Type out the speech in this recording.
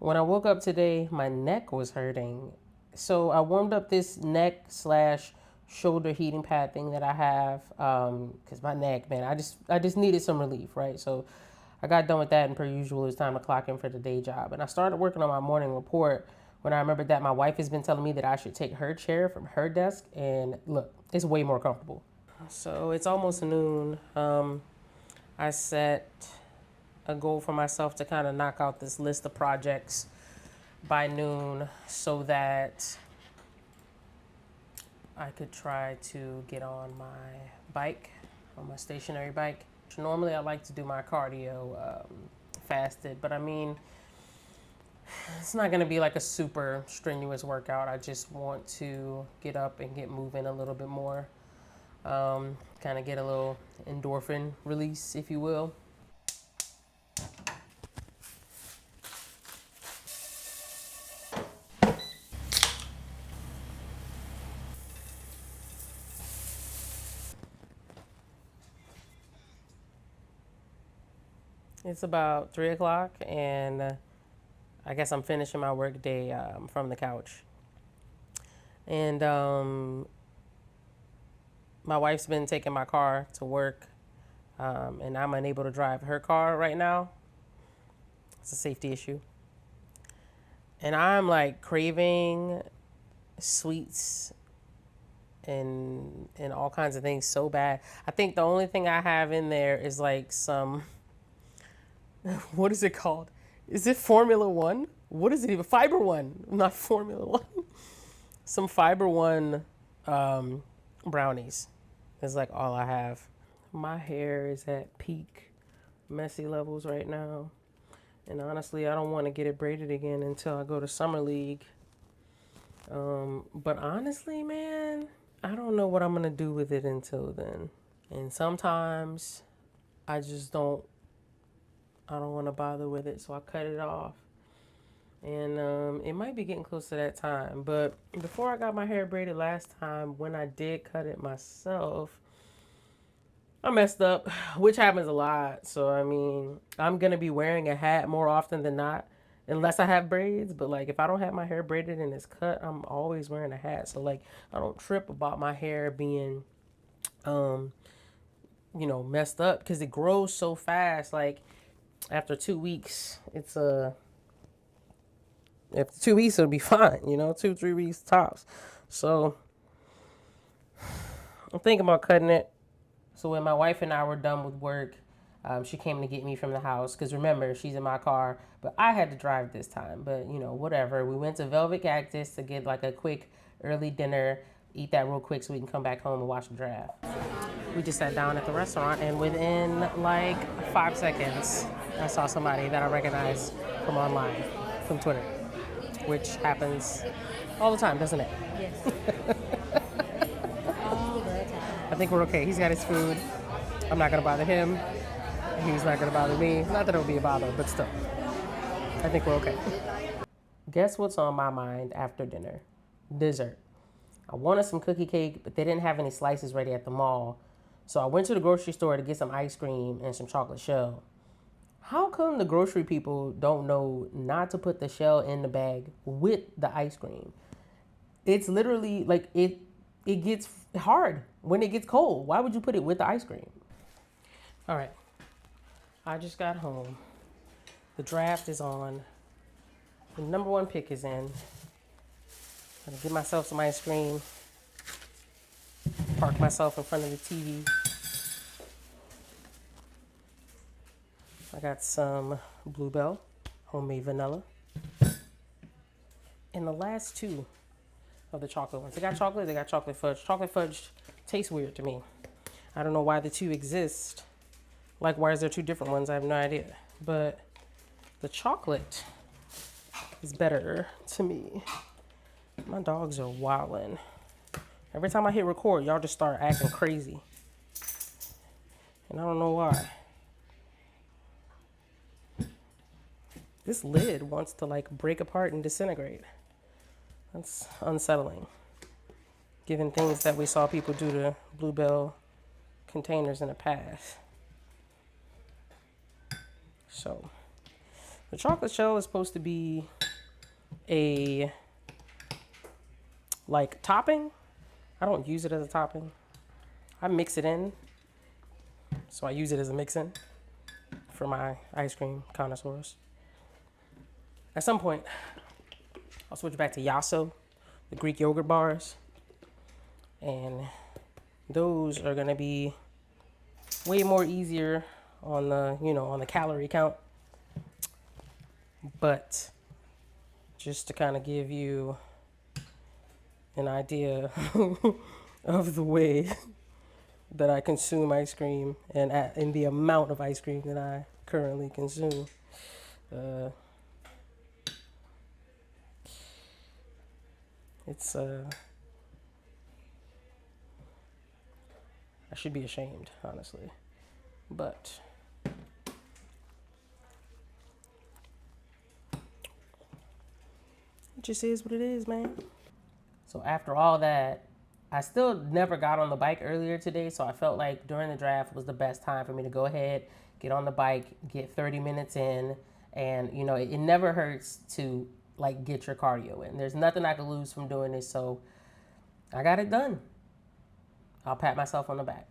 When I woke up today, my neck was hurting. So I warmed up this neck slash shoulder heating pad thing that I have, because my neck, man, I just needed some relief, right? So I got done with that, and per usual, it's time to clock in for the day job. And I started working on my morning report when I remembered that my wife has been telling me that I should take her chair from her desk, and look, it's way more comfortable. So it's almost noon. I set a goal for myself to kind of knock out this list of projects by noon so that I could try to get on my bike, on my stationary bike. Normally, I like to do my cardio fasted, but I mean, it's not going to be like a super strenuous workout. I just want to get up and get moving a little bit more, kind of get a little endorphin release, if you will. It's about 3 o'clock, and I guess I'm finishing my work day from the couch. And my wife's been taking my car to work, and I'm unable to drive her car right now. It's a safety issue. And I'm like craving sweets and all kinds of things so bad. I think the only thing I have in there is like some, what is it called? Is it Formula One? What is it even? Fiber One, not Formula One. Some Fiber One brownies is like all I have. My hair is at peak messy levels right now. And honestly, I don't want to get it braided again until I go to Summer League. But honestly, man, I don't know what I'm going to do with it until then. And sometimes I just I don't want to bother with it, so I cut it off. And it might be getting close to that time. But before I got my hair braided last time, when I did cut it myself, I messed up, which happens a lot. So, I mean, I'm going to be wearing a hat more often than not, unless I have braids. But, like, if I don't have my hair braided and it's cut, I'm always wearing a hat. So, like, I don't trip about my hair being, messed up because it grows so fast. Like, after 2 weeks, after 2 weeks, it'll be fine, 2, 3 weeks tops. So, I'm thinking about cutting it. So when my wife and I were done with work, she came to get me from the house because remember, she's in my car, but I had to drive this time. But whatever. We went to Velvet Cactus to get like a quick early dinner, eat that real quick so we can come back home and watch the draft. We just sat down at the restaurant, and within like 5 seconds, I saw somebody that I recognized from online, from Twitter, which happens all the time, doesn't it? Yes. All the time. I think we're okay. He's got his food. I'm not gonna bother him. He's not gonna bother me. Not that it'll be a bother, but still. I think we're okay. Guess what's on my mind after dinner? Dessert. I wanted some cookie cake, but they didn't have any slices ready at the mall. So I went to the grocery store to get some ice cream and some chocolate shell. How come the grocery people don't know not to put the shell in the bag with the ice cream? It's literally like it gets hard when it gets cold. Why would you put it with the ice cream? All right. I just got home. The draft is on. The number one pick is in. I'm gonna get myself some ice cream. Park myself in front of the TV. I got some Bluebell, homemade vanilla. And the last two of the chocolate ones. They got chocolate, they got chocolate fudge. Chocolate fudge tastes weird to me. I don't know why the two exist. Like, why is there two different ones? I have no idea. But the chocolate is better to me. My dogs are wildin'. Every time I hit record, y'all just start acting crazy. And I don't know why. This lid wants to like break apart and disintegrate. That's unsettling. Given things that we saw people do to Bluebell containers in the past. So The chocolate shell is supposed to be a like topping. I don't use it as a topping. I mix it in. So I use it as a mix-in for my ice cream connoisseurs. At some point, I'll switch back to Yasso, the Greek yogurt bars. And those are gonna be way more easier on the, on the calorie count. But just to kind of give you an idea of the way that I consume ice cream and the amount of ice cream that I currently consume. It's I should be ashamed, honestly, but it just is what it is, man. So after all that, I still never got on the bike earlier today, so I felt like during the draft was the best time for me to go ahead, get on the bike, get 30 minutes in, and it never hurts to like get your cardio in. There's nothing I could lose from doing this, so I got it done. I'll pat myself on the back.